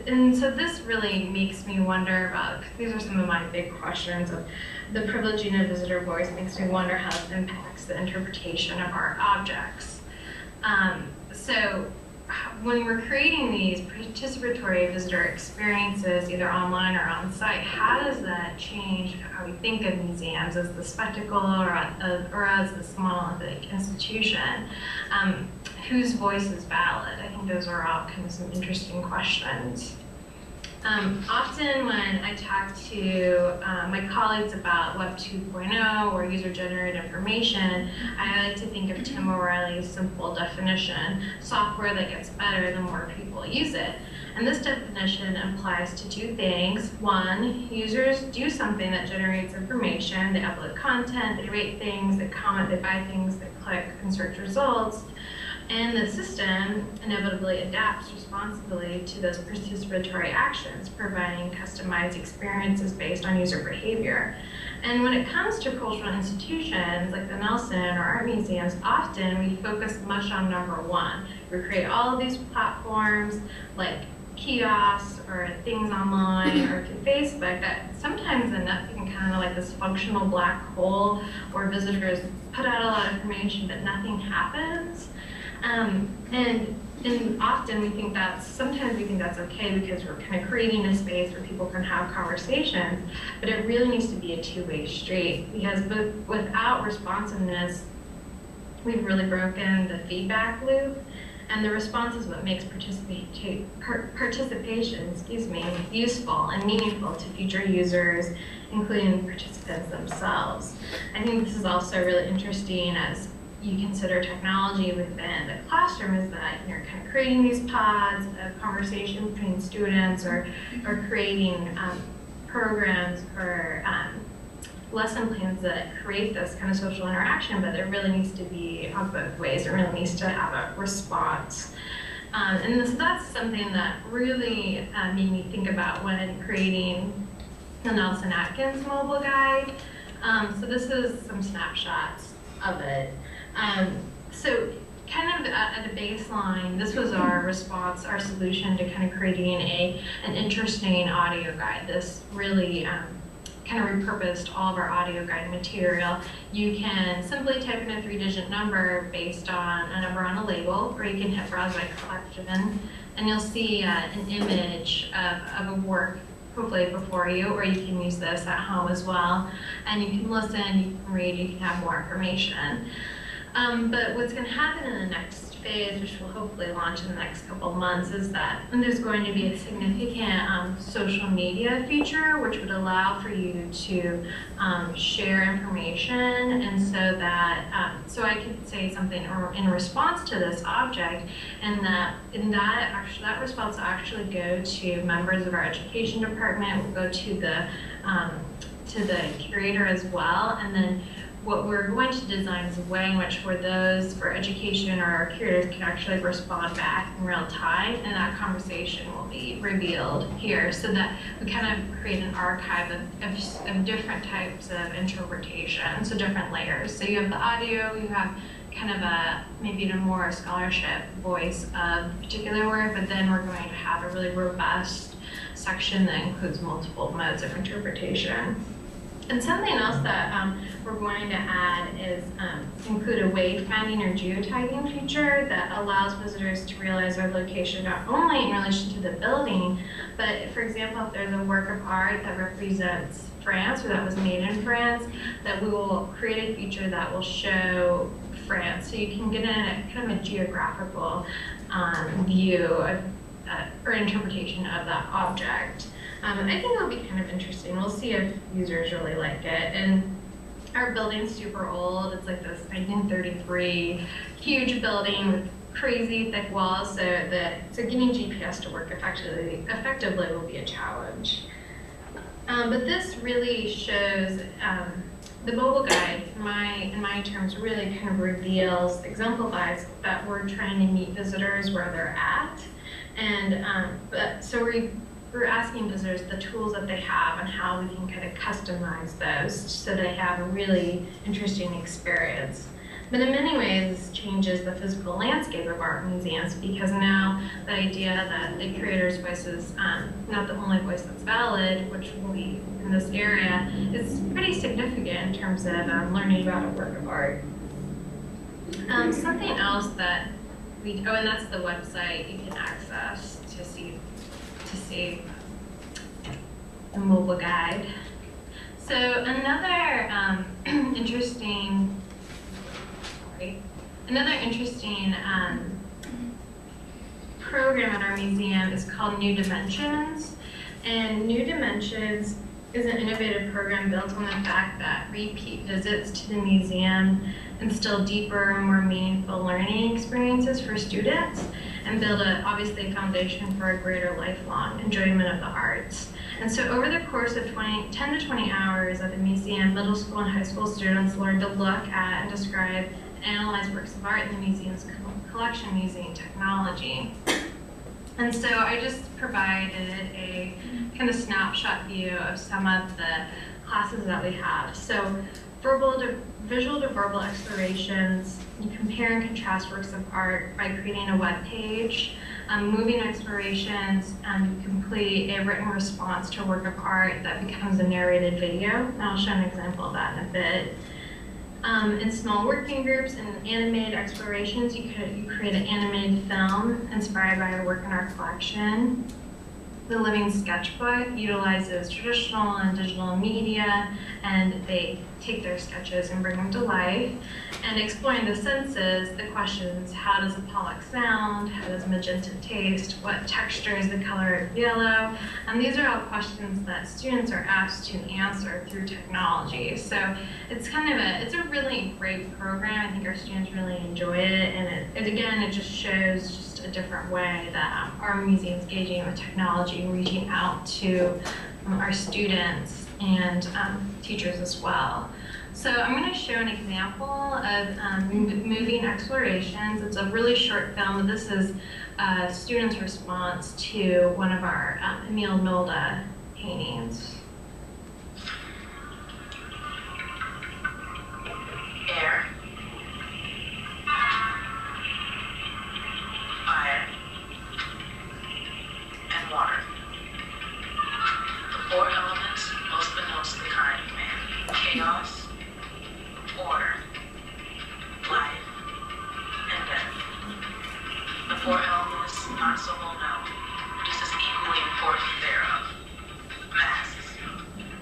and so this really makes me wonder about, these are some of my big questions of the privileging of visitor voice makes me wonder how this impacts the interpretation of our objects. So when we're creating these participatory visitor experiences, either online or on site, how does that change how we think of museums as the spectacle or as this monolithic institution? Whose voice is valid? I think those are all kind of some interesting questions. Often when I talk to my colleagues about Web 2.0 or user-generated information, I like to think of Tim O'Reilly's simple definition: software that gets better the more people use it. And this definition applies to two things. One, users do something that generates information. They upload content, they rate things, they comment, they buy things, they click and search results. And the system inevitably adapts responsibly to those participatory actions, providing customized experiences based on user behavior. And when it comes to cultural institutions like the Nelson or art museums, often we focus much on number one. We create all of these platforms like kiosks or things online or to Facebook that sometimes end up being kind of like this functional black hole where visitors put out a lot of information but nothing happens. And often we think sometimes we think that's okay because we're kind of creating a space where people can have conversations, but it really needs to be a two-way street, because without responsiveness, we've really broken the feedback loop, and the response is what makes participation, useful and meaningful to future users, including participants themselves. I think this is also really interesting as you consider technology within the classroom, is that you're kind of creating these pods of conversation between students or creating programs or lesson plans that create this kind of social interaction, but it really needs to be on both ways. It really needs to have a response. And so that's something that really made me think about when creating the Nelson-Atkins mobile guide. So this is some snapshots of it. So kind of at a baseline, this was our response, our solution to kind of creating an interesting audio guide. This really kind of repurposed all of our audio guide material. You can simply type in a 3-digit number based on a number on a label, or you can hit browse by collection, and you'll see an image of a work hopefully before you, or you can use this at home as well. And you can listen, you can read, you can have more information. But what's going to happen in the next phase, which will hopefully launch in the next couple of months, is that there's going to be a significant social media feature which would allow for you to share information, and so that so I could say something in response to this object, and that response will actually go to members of our education department, will go to the curator as well, and then what we're going to design is a way in which for education or our curators can actually respond back in real time, and that conversation will be revealed here, so that we kind of create an archive of different types of interpretation, so different layers. So you have the audio, you have kind of maybe a more scholarship voice of a particular work, but then we're going to have a really robust section that includes multiple modes of interpretation. And something else that we're going to add is include a wayfinding or geotagging feature that allows visitors to realize their location not only in relation to the building, but for example, if there's a work of art that represents France or that was made in France, that we will create a feature that will show France. So you can get a kind of a geographical view of, or interpretation of that object. I think it'll be kind of interesting. We'll see if users really like it. And our building's super old. It's like this 1933 huge building with crazy thick walls, so getting GPS to work effectively will be a challenge. But this really shows the mobile guide, in my terms, really kind of exemplifies that we're trying to meet visitors where they're at. And so we're asking visitors the tools that they have and how we can kind of customize those so they have a really interesting experience. But in many ways, it's changes the physical landscape of art museums, because now the idea that the curator's voice is not the only voice that's valid, which will be in this area, is pretty significant in terms of learning about a work of art. Something else that and that's the website you can access to see the mobile guide. So another interesting program at our museum is called New Dimensions. And New Dimensions is an innovative program built on the fact that repeat visits to the museum instill deeper and more meaningful learning experiences for students and build obviously a foundation for a greater lifelong enjoyment of the arts. And so over the course of 10 to 20 hours at the museum, middle school and high school students learn to look at and describe and analyze works of art in the museum's collection using technology. And so I just provided a kind of snapshot view of some of the classes that we have. So visual to verbal explorations, you compare and contrast works of art by creating a web page. Moving explorations, you complete a written response to a work of art that becomes a narrated video. And I'll show an example of that in a bit. In small working groups and animated explorations, you create an animated film inspired by a work in our collection. The Living Sketchbook utilizes traditional and digital media, and they take their sketches and bring them to life. And exploring the senses, the questions, how does a Pollock sound? How does magenta taste? What texture is the color of yellow? And these are all questions that students are asked to answer through technology. So it's it's a really great program. I think our students really enjoy it. And it just shows just a different way that our museum is engaging with technology, reaching out to our students and teachers as well. So I'm going to show an example of moving explorations. It's a really short film. This is a student's response to one of our Emil Nolde paintings. Air, fire, and water. The four elements most denotes the kind of man: chaos, order, life, and death. The four elements not so well known, just as equally important thereof. Masks,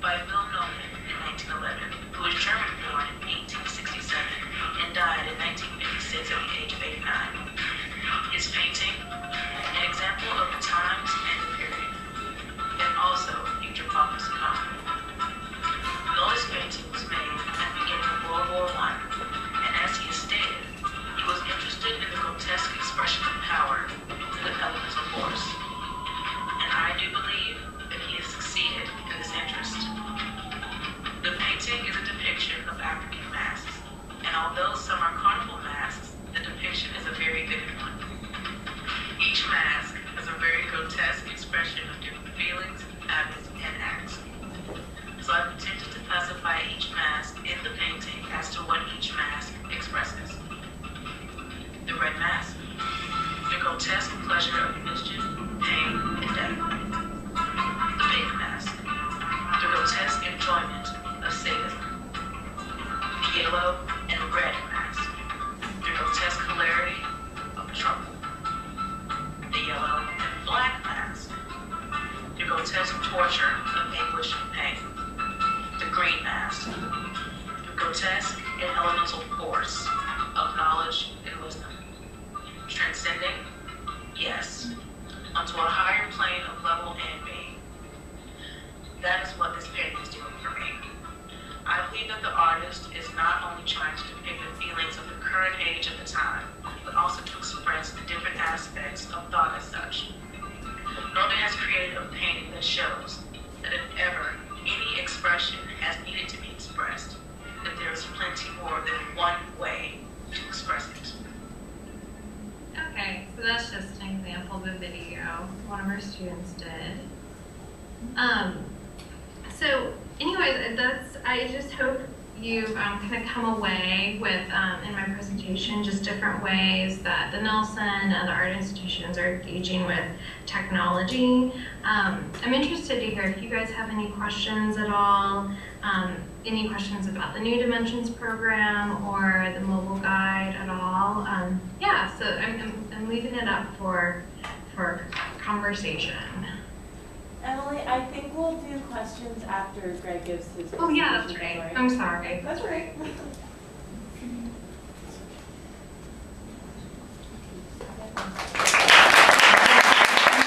by Bill Nolan in 1911, who was German-born in 1867 and died in 1956 at the age of 89. His painting, an example of the times and the period, and also future problems to come. Nolan's painting was made at the beginning of World War I, and as he has stated, he was interested in the grotesque expression of power through the elements of force. And I do believe that he has succeeded in this interest. The painting is a depiction of African masks, and although some are carnival masks, the depiction is a very vivid one. Each mask has a very grotesque expression of different feelings, habits, and acts. So I've attempted to classify each mask in the painting as to what each mask expresses. The red mask, the grotesque pleasure of mischief, pain, and death. The pink mask, the grotesque enjoyment of sadism. The yellow and red mask, the grotesque hilarity of trouble. The yellow and black mask, the grotesque torture of anguish and pain. The green mask, the grotesque and elemental force of knowledge and wisdom. Transcending, yes, onto a higher plane of level and being. That is what this painting is doing for me. I believe that the artist is not only trying to depict the feelings of the current age of the time, but also to express the different aspects of thought as such. Nolde has created a painting that shows that if ever any expression has needed to be expressed, that there is plenty more than one way to express it. Okay, so that's just an example of a video one of our students did. So anyways, I just hope you've kind of come away with, in my presentation, just different ways that the Nelson and other art institutions are engaging with technology. I'm interested to hear if you guys have any questions at all, any questions about the New Dimensions program or the mobile guide at all. Yeah, so I'm leaving it up for conversation. Emily, I think we'll do questions after Greg gives his presentation. Oh yeah, that's right. I'm sorry. That's right.